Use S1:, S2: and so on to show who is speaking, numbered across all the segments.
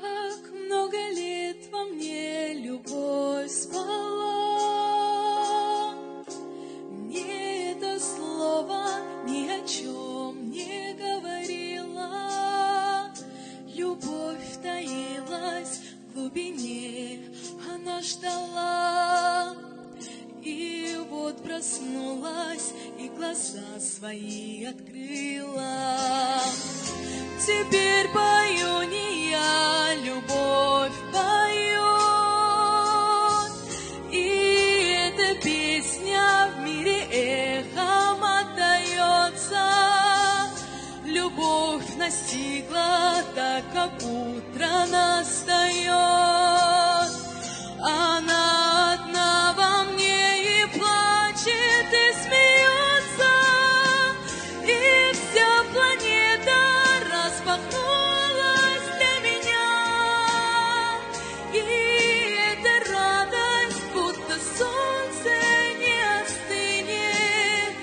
S1: Как много лет во мне любовь спала, мне это слово ни о чем не говорило. Любовь таилась в глубине, она ждала. И вот проснулась, и глаза свои открыла. Теперь пою не я, любовь поет. И эта песня в мире эхом отдается. Любовь настигла, так как утро настает. Она одна во мне и плачет, и смеется, и вся планета распахнулась для меня. И эта радость, будто солнце, не остынет.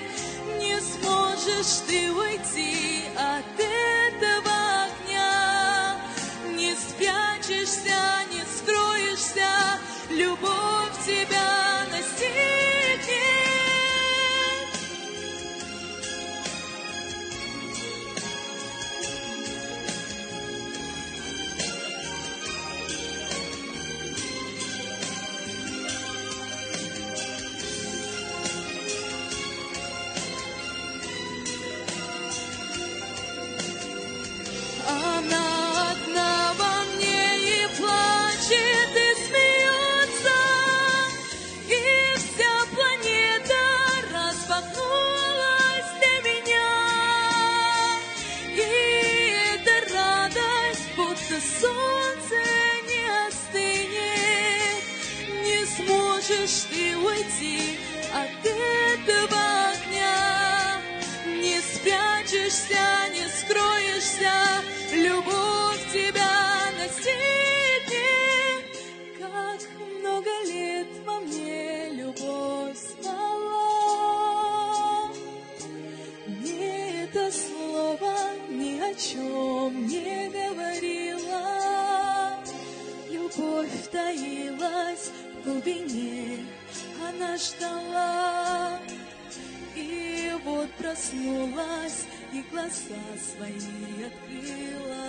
S1: Не сможешь ты уйти от этого огня, не спрячешься, не скроешься, любовь тебя настигнет. Она одна во мне и плачет, и смеется, и вся планета распахнулась для меня. И эта радость, будто солнце, не остынет. Не сможешь ты уйти от этого огня, не спрячешься, не скроешься, любовь тебя настигнет. Как много лет во мне любовь спала, мне это слово ни о чем не говорило. Любовь таилась в глубине, она ждала. И вот проснулась, и глаза свои открыла.